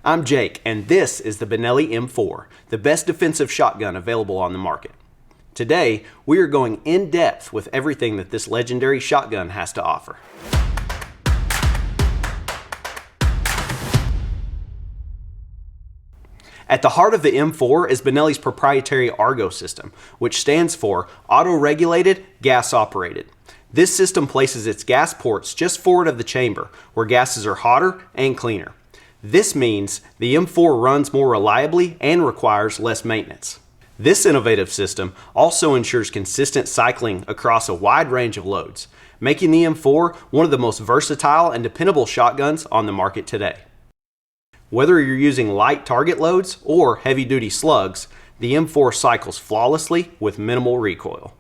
I'm Jake, and this is the Benelli M4, the best defensive shotgun available on the market. Today, we are going in depth with everything that this legendary shotgun has to offer. At the heart of the M4 is Benelli's proprietary Argo system, which stands for Auto-Regulated Gas Operated. This system places its gas ports just forward of the chamber, where gases are hotter and cleaner. This means the M4 runs more reliably and requires less maintenance. This innovative system also ensures consistent cycling across a wide range of loads, making the M4 one of the most versatile and dependable shotguns on the market today. Whether you're using light target loads or heavy-duty slugs, the M4 cycles flawlessly with minimal recoil.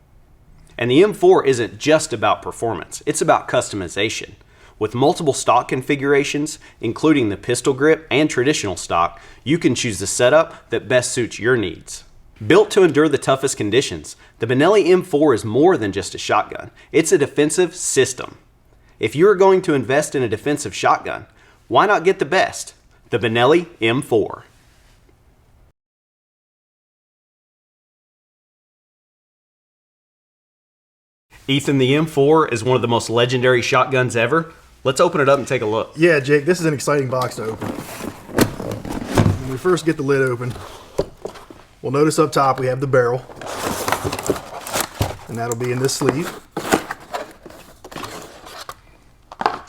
And the M4 isn't just about performance, it's about customization. With multiple stock configurations, including the pistol grip and traditional stock, you can choose the setup that best suits your needs. Built to endure the toughest conditions, the Benelli M4 is more than just a shotgun. It's a defensive system. If you are going to invest in a defensive shotgun, why not get the best? The Benelli M4. Ethan, the M4 is one of the most legendary shotguns ever. Let's open it up and take a look. Yeah, Jake, this is an exciting box to open. When we first get the lid open, we'll notice up top we have the barrel, and that'll be in this sleeve.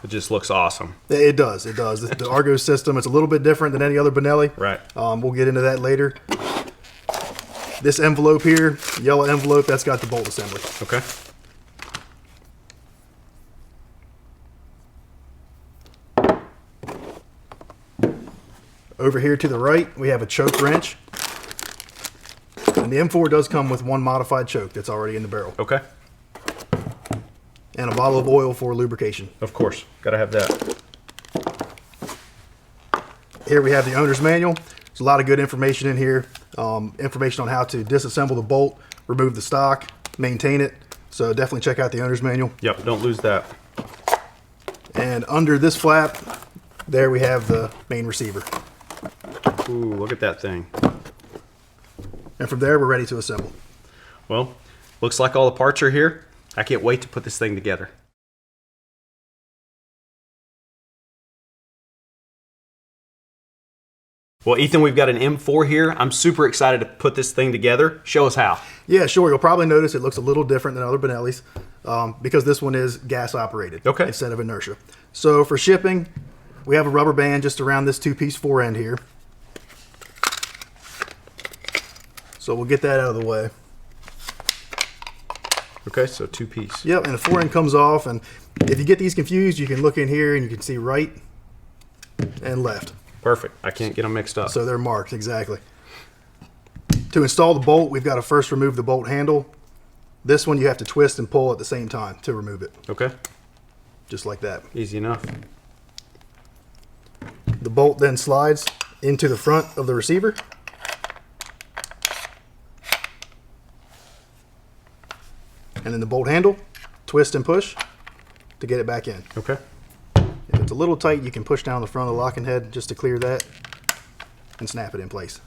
It just looks awesome. It does, it does. The Argo system, it's a little bit different than any other Benelli. Right. We'll get into that later. This envelope here, yellow envelope, that's got the bolt assembly. Okay. Over here to the right, we have a choke wrench. And the M4 does come with one modified choke that's already in the barrel. Okay. And a bottle of oil for lubrication. Of course, gotta have that. Here we have the owner's manual. There's a lot of good information in here. Information on how to disassemble the bolt, remove the stock, maintain it. So definitely check out the owner's manual. Yep, don't lose that. And under this flap, there we have the main receiver. Ooh, look at that thing. And from there, we're ready to assemble. Well, looks like all the parts are here. I can't wait to put this thing together. Well, Ethan, we've got an M4 here. I'm super excited to put this thing together. Show us how. Yeah, sure. You'll probably notice it looks a little different than other Benellis because this one is gas operated instead of inertia. So for shipping, we have a rubber band just around this two-piece fore end here. So we'll get that out of the way. Okay, so two-piece. Yep, and the fore end comes off, and if you get these confused, you can look in here and you can see right and left. Perfect. I can't get them mixed up. So they're marked, exactly. To install the bolt, we've got to first remove the bolt handle. This one you have to twist and pull at the same time to remove it. Okay. Just like that. Easy enough. The bolt then slides into the front of the receiver. And then the bolt handle, twist and push to get it back in. Okay. If it's a little tight, you can push down the front of the locking head just to clear that and snap it in place.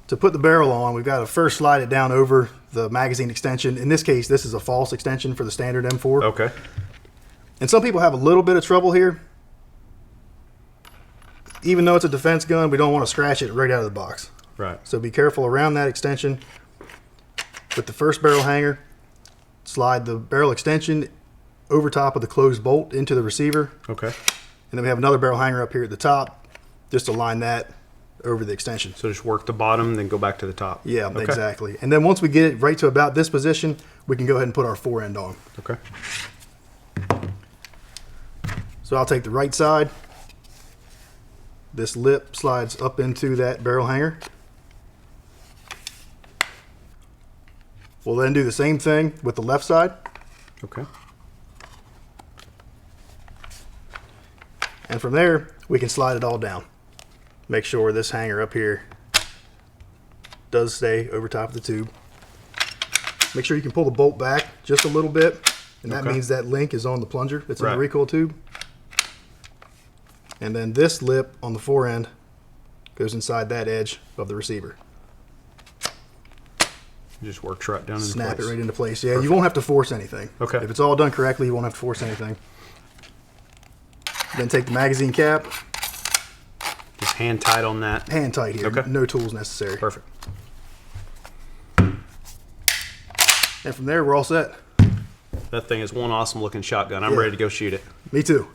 To put the barrel on, we've got to first slide it down over the magazine extension. In this case, this is a false extension for the standard M4. Okay. And some people have a little bit of trouble here. Even though it's a defense gun, we don't want to scratch it right out of the box. Right. So be careful around that extension. With the first barrel hanger, slide the barrel extension over top of the closed bolt into the receiver. Okay. And then we have another barrel hanger up here at the top, just to line that over the extension. So just work the bottom, then go back to the top. Yeah, okay. Exactly. And then once we get it right to about this position, we can go ahead and put our fore end on. Okay. So I'll take the right side. This lip slides up into that barrel hanger. We'll then do the same thing with the left side. Okay. And from there, we can slide it all down. Make sure this hanger up here does stay over top of the tube. Make sure you can pull the bolt back just a little bit And that means that link is on the plunger that's in the recoil tube. And then this lip on the fore end goes inside that edge of the receiver. Just works right down into place. Snap it right into place. Yeah, you won't have to force anything. Okay. If it's all done correctly, you won't have to force anything. Then take the magazine cap. Just hand tight on that. Hand tight here. Okay. No tools necessary. Perfect. And from there, we're all set. That thing is one awesome looking shotgun. I'm ready to go shoot it. Me too.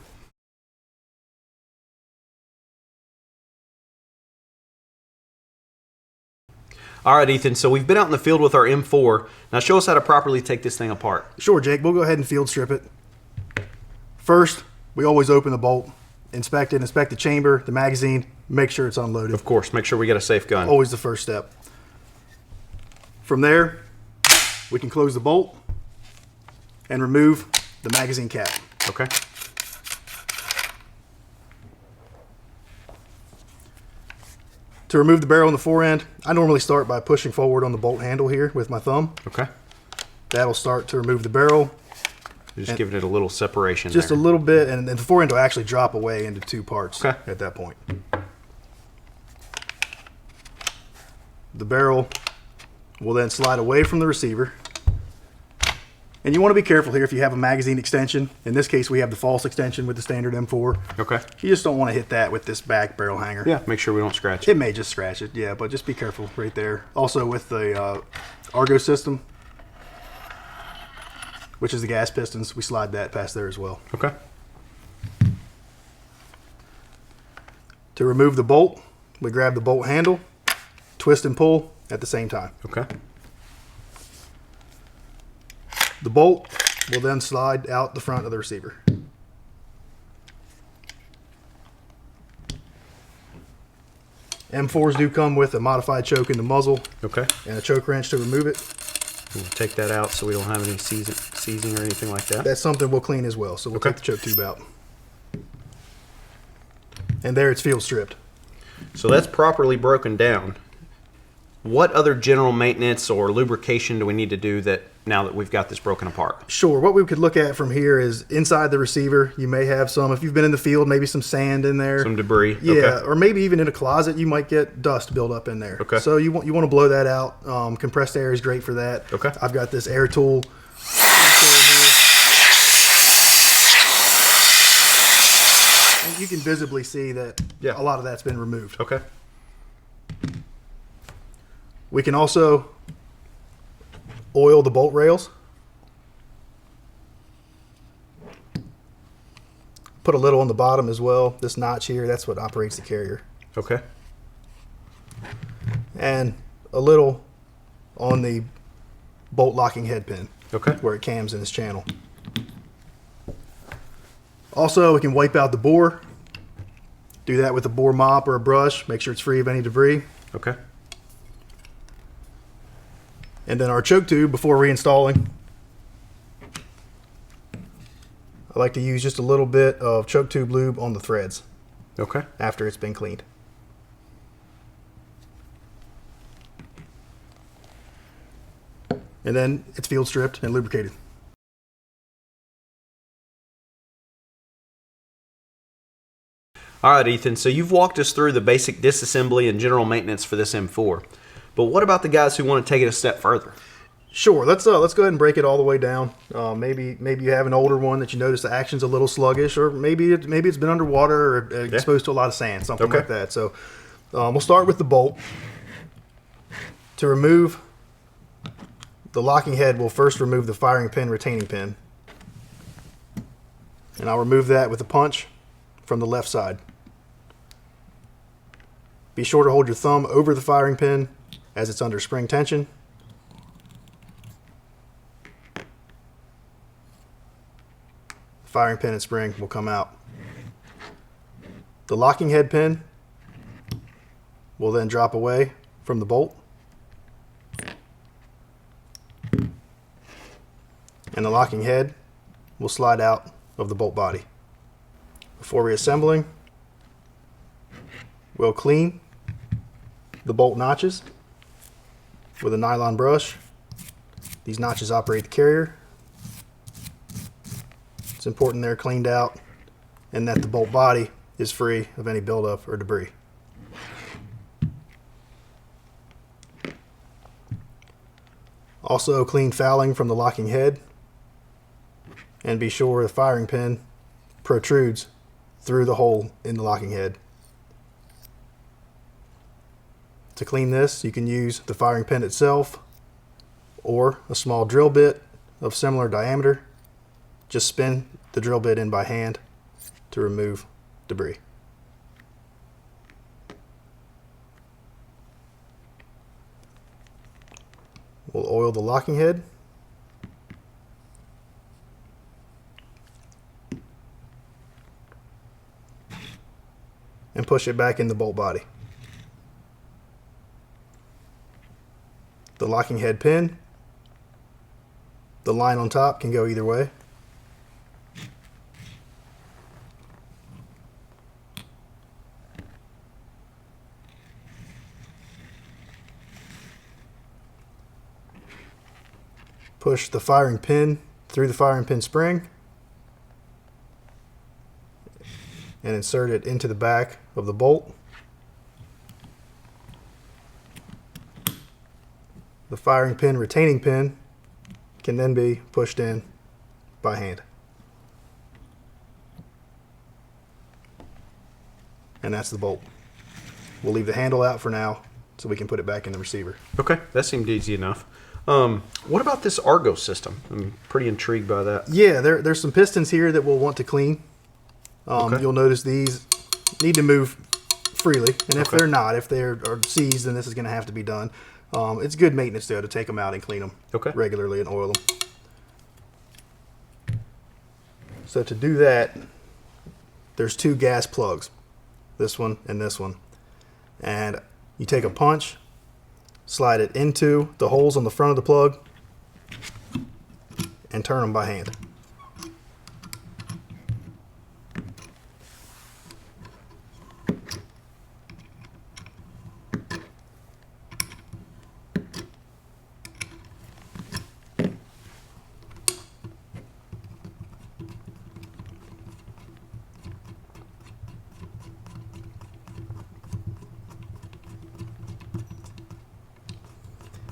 All right, Ethan, so we've been out in the field with our M4. Now show us how to properly take this thing apart. Sure, Jake. We'll go ahead and field strip it. First, we always open the bolt, inspect it, inspect the chamber, the magazine, make sure it's unloaded. Of course, make sure we get a safe gun. Always the first step. From there, we can close the bolt and remove the magazine cap. Okay. To remove the barrel on the fore end, I normally start by pushing forward on the bolt handle here with my thumb. Okay. That'll start to remove the barrel. Just giving it a little separation Just there. a little bit, and the fore end will actually drop away into two parts at that point. The barrel will then slide away from the receiver. And you want to be careful here if you have a magazine extension. In this case, we have the false extension with the standard M4. Okay. You just don't want to hit that with this back barrel hanger. Yeah, make sure we don't scratch it. It may just scratch it, yeah, but just be careful right there. Also with the Argo system, which is the gas pistons, we slide that past there as well. Okay. To remove the bolt, we grab the bolt handle, twist and pull at the same time. Okay. The bolt will then slide out the front of the receiver. M4s do come with a modified choke in the muzzle. Okay. And a choke wrench to remove it. We'll take that out so we don't have any seizing or anything like that. That's something we'll clean as well, so we'll take the choke tube out. And there it's field stripped. So that's properly broken down. What other general maintenance or lubrication do we need to do that now that we've got this broken apart? Sure. What we could look at from here is inside the receiver, you may have some, if you've been in the field, maybe some sand in there. Some debris. Yeah, okay. Or maybe even in a closet, you might get dust build up in there. Okay. So you want to blow that out. Compressed air is great for that. Okay. I've got this air tool. And you can visibly see that a lot of that's been removed. Okay. We can also oil the bolt rails. Put a little on the bottom as well. This notch here, that's what operates the carrier. Okay. And a little on the bolt locking head pin. Okay. Where it cams in this channel. Also, we can wipe out the bore. Do that with a bore mop or a brush. Make sure it's free of any debris. Okay. And then our choke tube before reinstalling. I like to use just a little bit of choke tube lube on the threads. Okay. After it's been cleaned. And then it's field stripped and lubricated. All right, Ethan, so you've walked us through the basic disassembly and general maintenance for this M4. But what about the guys who want to take it a step further? Sure, let's go ahead and break it all the way down. Maybe you have an older one that you notice the action's a little sluggish, or maybe it's been underwater or exposed to a lot of sand, something like that. So we'll start with the bolt. To remove the locking head, we'll first remove the firing pin retaining pin. And I'll remove that with a punch from the left side. Be sure to hold your thumb over the firing pin as it's under spring tension. Firing pin and spring will come out. The locking head pin will then drop away from the bolt. And the locking head will slide out of the bolt body. Before reassembling, we'll clean the bolt notches with a nylon brush. These notches operate the carrier. It's important they're cleaned out and that the bolt body is free of any buildup or debris. Also clean fouling from the locking head, and be sure the firing pin protrudes through the hole in the locking head. To clean this, you can use the firing pin itself or a small drill bit of similar diameter. Just spin the drill bit in by hand to remove debris. We'll oil the locking head. And push it back in the bolt body. The locking head pin, the line on top can go either way. Push the firing pin through the firing pin spring and insert it into the back of the bolt. The firing pin retaining pin can then be pushed in by hand. And that's the bolt. We'll leave the handle out for now so we can put it back in the receiver. Okay, that seemed easy enough. What about this Argo system? I'm pretty intrigued by that. Yeah, there's some pistons here that we'll want to clean. Okay. You'll notice these need to move freely, and if they're not, if they are seized, then this is going to have to be done. It's good maintenance though to take them out and clean them regularly and oil them. So to do that, there's two gas plugs, this one and this one, and you take a punch, slide it into the holes on the front of the plug, and turn them by hand.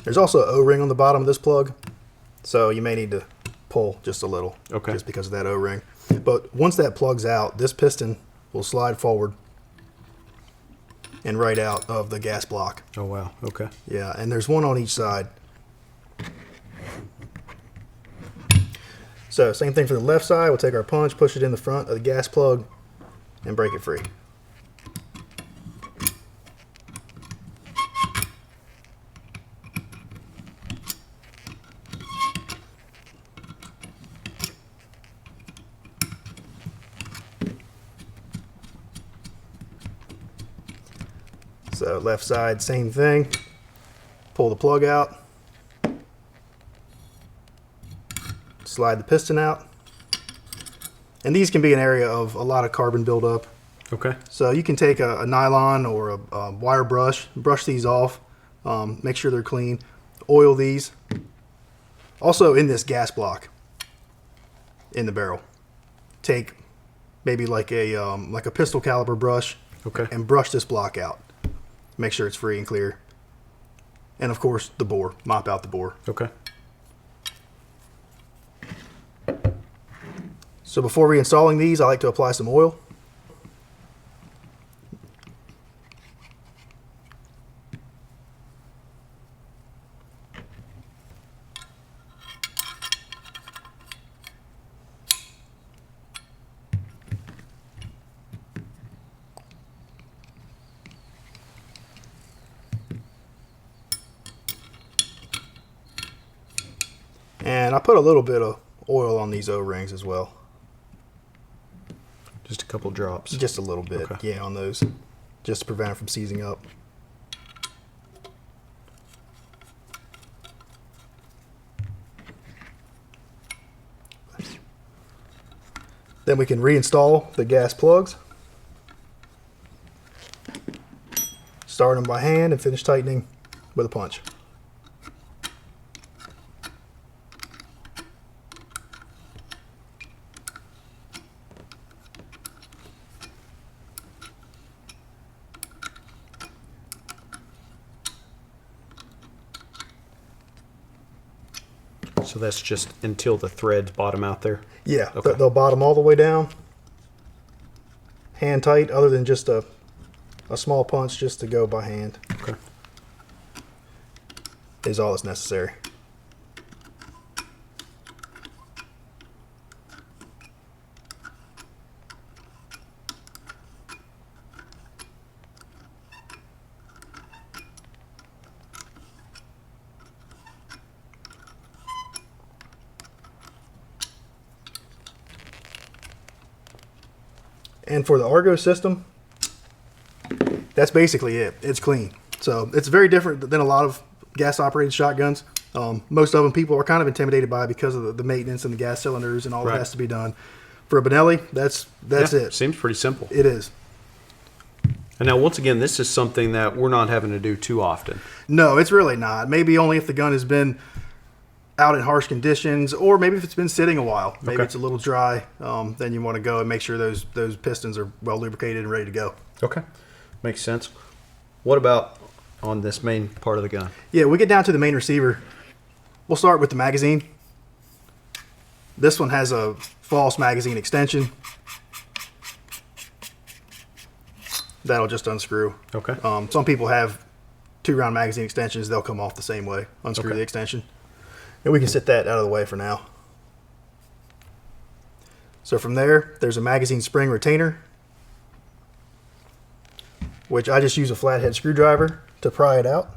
There's also an O-ring on the bottom of this plug, so you may need to pull just a little, just because of that O-ring. But once that plug's out, this piston will slide forward and right out of the gas block. Oh wow, okay. Yeah, and there's one on each side. So same thing for the left side. We'll take our punch, push it in the front of the gas plug, and break it free. So left side, same thing. Pull the plug out. Slide the piston out. And these can be an area of a lot of carbon buildup. Okay. So you can take a nylon or a wire brush these off, make sure they're clean, oil these. Also in this gas block, in the barrel, take maybe like a pistol caliber brush, and brush this block out. Make sure it's free and clear. And of course the bore, mop out the bore. Okay. So before reinstalling these, I like to apply some oil. And I put a little bit of oil on these O-rings as well. Just a couple drops. Just a little bit, yeah, on those. Just to prevent it from seizing up. Then we can reinstall the gas plugs. Start them by hand and finish tightening with a punch. So that's just until the threads bottom out there? Yeah, Okay. they'll bottom all the way down. Hand tight, other than just a small punch just to go by hand. Okay. Is all that's necessary. And for the Argo system, that's basically it. It's clean. So it's very different than a lot of gas-operated shotguns. Most of them people are kind of intimidated by because of the maintenance and the gas cylinders and all that has to be done. For a Benelli, that's it. Seems pretty simple. It is. And now, once again, this is something that we're not having to do too often. No, it's really not. Maybe only if the gun has been out in harsh conditions, or maybe if it's been sitting a while. Maybe it's a little dry. Then you want to go and make sure those pistons are well lubricated and ready to go. Okay, makes sense. What about on this main part of the gun? Yeah, we get down to the main receiver. We'll start with the magazine. This one has a false magazine extension. That'll just unscrew. Okay. Some people have 2-round magazine extensions. They'll come off the same way. Unscrew the extension. And we can set that out of the way for now. So from there, there's a magazine spring retainer, which I just use a flathead screwdriver to pry it out.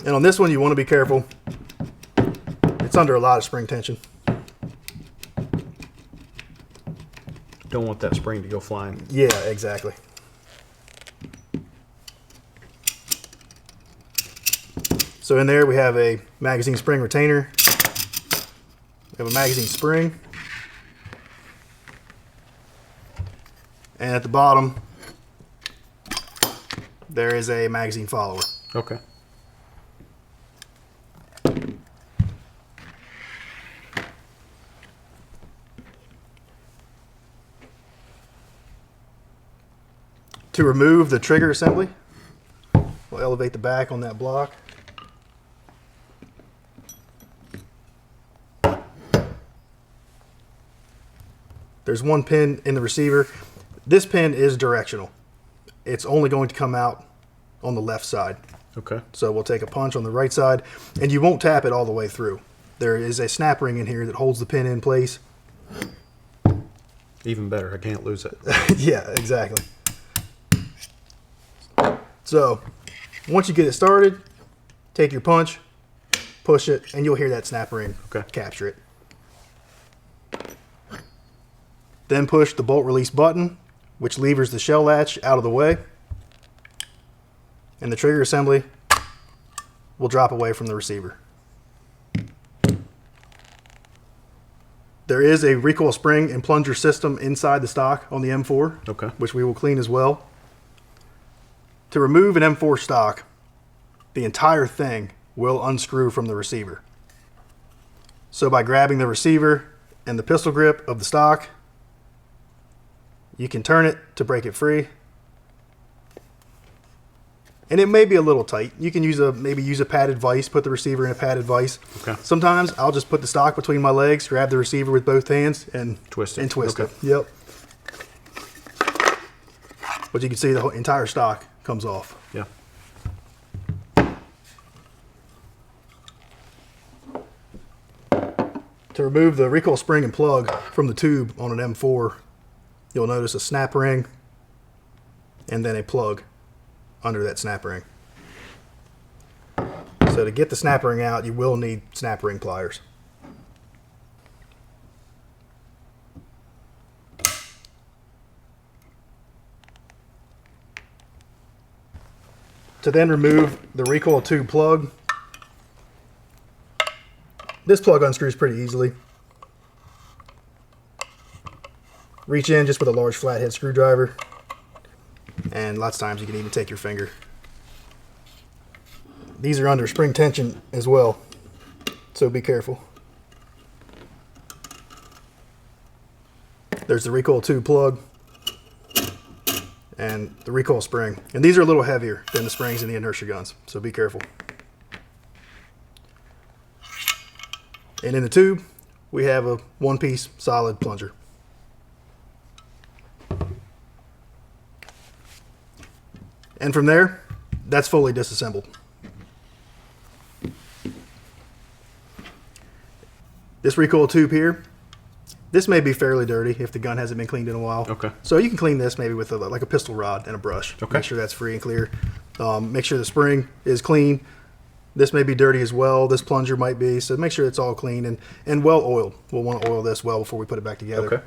And on this one, you want to be careful. It's under a lot of spring tension. Don't want that spring to go flying. Yeah, exactly. So in there we have a magazine spring retainer. We have a magazine spring. And at the bottom, there is a magazine follower. Okay. To remove the trigger assembly, we'll elevate the back on that block. There's one pin in the receiver. This pin is directional. It's only going to come out on the left side. Okay. So we'll take a punch on the right side, and you won't tap it all the way through. There is a snap ring in here that holds the pin in place. Even better, I can't lose it. Yeah, exactly. So once you get it started, take your punch, push it, and you'll hear that snap ring capture it. Then push the bolt release button, which levers the shell latch out of the way, and the trigger assembly will drop away from the receiver. There is a recoil spring and plunger system inside the stock on the M4, which we will clean as well. To remove an M4 stock, the entire thing will unscrew from the receiver. So by grabbing the receiver and the pistol grip of the stock, you can turn it to break it free. And it may be a little tight. You can maybe use a padded vise, put the receiver in a padded vise. Okay. Sometimes I'll just put the stock between my legs, grab the receiver with both hands, and twist it. Yep. But you can see the whole entire stock comes off. Yeah. To remove the recoil spring and plug from the tube on an M4, you'll notice a snap ring and then a plug under that snap ring. So to get the snap ring out, you will need snap ring pliers. To then remove the recoil tube plug, this plug unscrews pretty easily. Reach in just with a large flathead screwdriver, and lots of times you can even take your finger. These are under spring tension as well, so be careful. There's the recoil tube plug, and the recoil spring. And these are a little heavier than the springs in the inertia guns, so be careful. And in the tube, we have a one-piece solid plunger. And from there, that's fully disassembled. This recoil tube here, this may be fairly dirty if the gun hasn't been cleaned in a while. Okay. So you can clean this maybe with like a pistol rod and a brush. Okay. Make sure that's free and clear. Make sure the spring is clean. This may be dirty as well. This plunger might be. So make sure it's all clean and well oiled. We'll want to oil this well before we put it back together. Okay.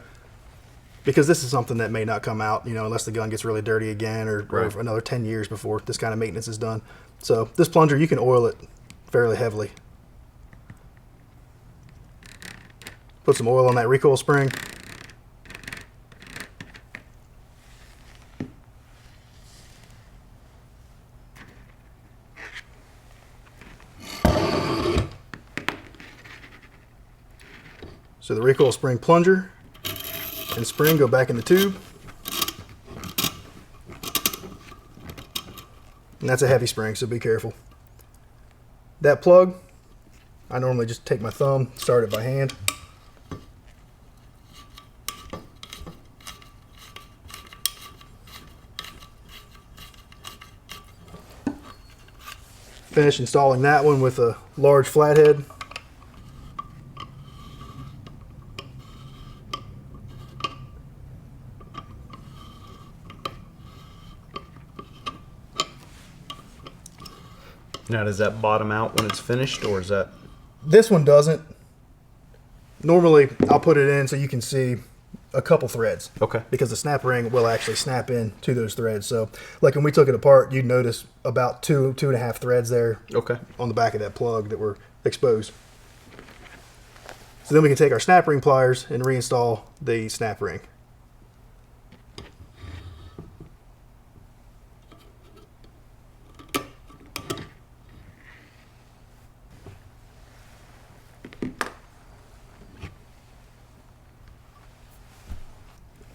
Because this is something that may not come out, unless the gun gets really dirty again or Right. another 10 years before this kind of maintenance is done. So this plunger, you can oil it fairly heavily. Put some oil on that recoil spring. So the recoil spring plunger and spring go back in the tube. And that's a heavy spring, so be careful. That plug, I normally just take my thumb, start it by hand. Finish installing that one with a large flathead. Now, does that bottom out when it's finished, or is that... This one doesn't. Normally, I'll put it in so you can see a couple threads. Okay. Because the snap ring will actually snap in to those threads. So, like when we took it apart, you'd notice about two and a half threads there. Okay. On the back of that plug that were exposed. So then we can take our snap ring pliers and reinstall the snap ring.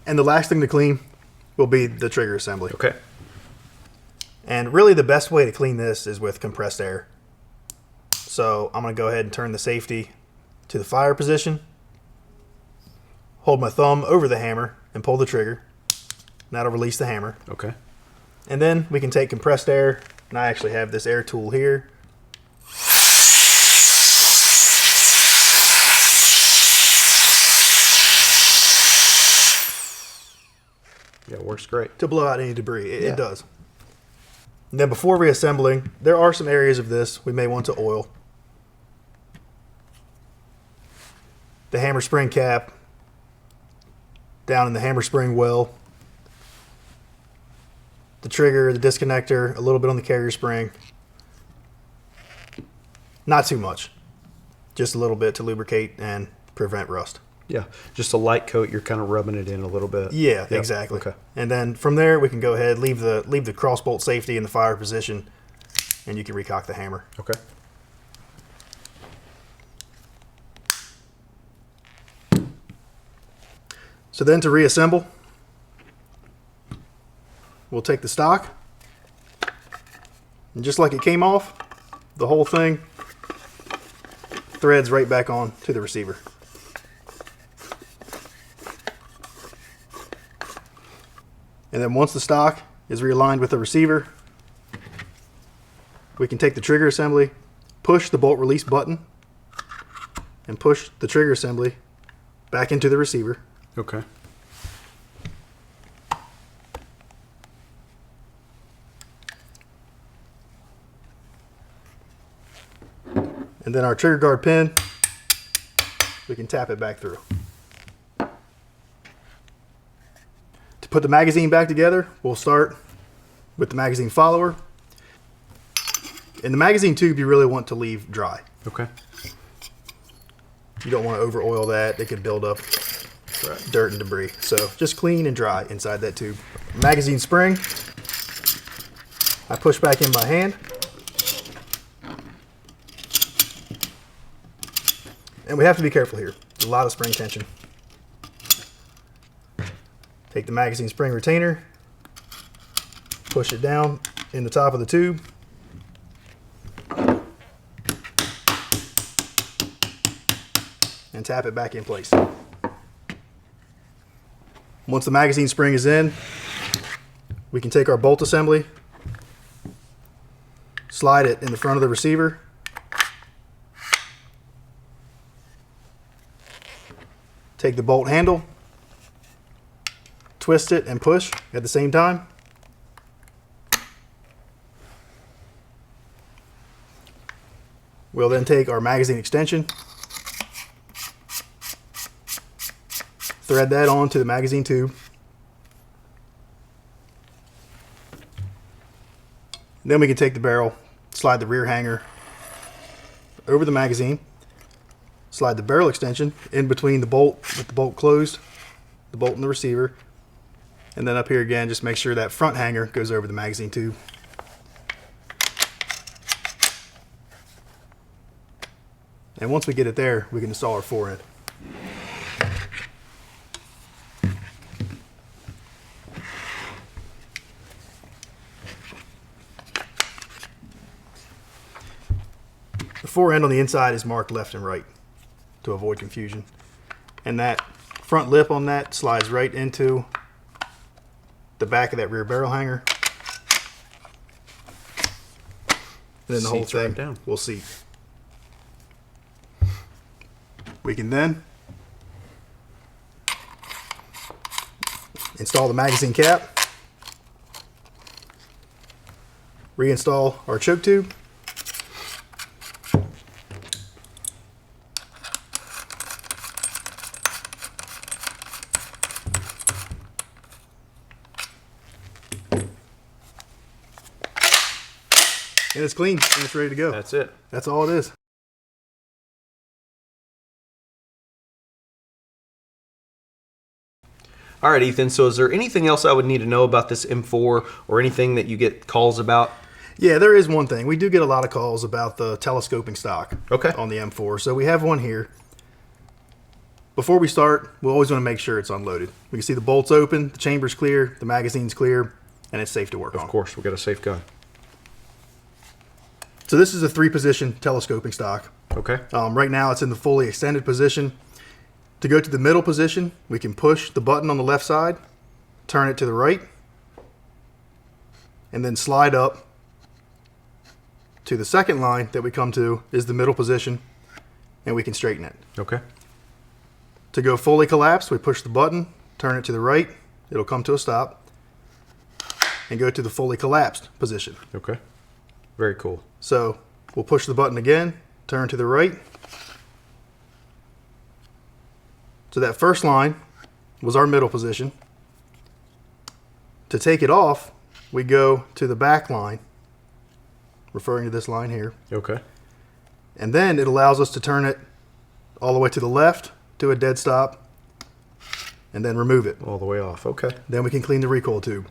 And the last thing to clean will be the trigger assembly. Okay. And really the best way to clean this is with compressed air. So I'm going to go ahead and turn the safety to the fire position. Hold my thumb over the hammer and pull the trigger. And that'll release the hammer. Okay. And then we can take compressed air, and I actually have this air tool here. Yeah, it works great. To blow out any debris. It does. And then before reassembling, there are some areas of this we may want to oil. The hammer spring cap, down in the hammer spring well, the trigger, the disconnector, a little bit on the carrier spring. Not too much. Just a little bit to lubricate and prevent rust. Yeah, just a light coat. You're kind of rubbing it in a little bit. Yeah, Yep. exactly. Okay. And then from there, we can go ahead, leave the cross bolt safety in the fire position, and you can recock the hammer. Okay. So then to reassemble, we'll take the stock, and just like it came off, the whole thing threads right back on to the receiver. And then once the stock is realigned with the receiver, we can take the trigger assembly, push the bolt release button, and push the trigger assembly back into the receiver. Okay. And then our trigger guard pin, we can tap it back through. To put the magazine back together, we'll start with the magazine follower. In the magazine tube, you really want to leave dry. Okay. You don't want to over oil that. It could build up dirt and debris. So just clean and dry inside that tube. Magazine spring, I push back in by hand. And we have to be careful here. There's a lot of spring tension. Take the magazine spring retainer, push it down in the top of the tube. And tap it back in place. Once the magazine spring is in, we can take our bolt assembly, slide it in the front of the receiver, take the bolt handle, twist it and push at the same time. We'll then take our magazine extension, thread that onto the magazine tube. Then we can take the barrel, slide the rear hanger over the magazine, slide the barrel extension in between the bolt with the bolt closed, the bolt and the receiver, and then up here again, just make sure that front hanger goes over the magazine tube. And once we get it there, we can install our fore-end. The fore-end on the inside is marked left and right to avoid confusion. And that front lip on that slides right into the back of that rear barrel hanger. And then the whole thing will seat. We can then install the magazine cap, reinstall our choke tube, and it's clean and it's ready to go. That's it. That's all it is. All right, Ethan, so is there anything else I would need to know about this M4 or anything that you get calls about? Yeah, there is one thing. We do get a lot of calls about the telescoping stock Okay. on the M4. So we have one here. Before we start, we always want to make sure it's unloaded. We can see the bolts open, the chamber's clear, the magazine's clear, and it's safe to work on. Of course, we've got a safe gun. So this is a 3-position telescoping stock. Okay. Right now it's in the fully extended position. To go to the middle position, we can push the button on the left side, turn it to the right, and then slide up to the second line that we come to is the middle position, and we can straighten it. Okay. To go fully collapsed, we push the button, turn it to the right, it'll come to a stop, and go to the fully collapsed position. Okay. Very cool. So we'll push the button again, turn to the right. So that first line was our middle position. To take it off, we go to the back line, referring to this line here. Okay. And then it allows us to turn it all the way to the left to a dead stop and then remove it. All the way off. Okay. Then we can clean the recoil tube.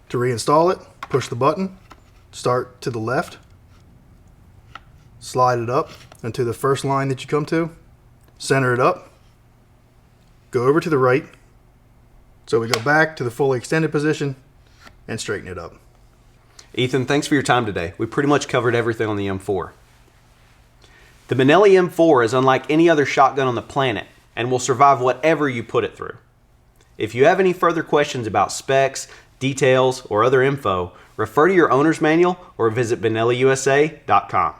To reinstall it, push the button, start to the left, slide it up into the first line that you come to, center it up, go over to the right, so we go back to the fully extended position and straighten it up. Ethan, thanks for your time today. We pretty much covered everything on the M4. The Benelli M4 is unlike any other shotgun on the planet and will survive whatever you put it through. If you have any further questions about specs, details, or other info, refer to your owner's manual or visit BenelliUSA.com.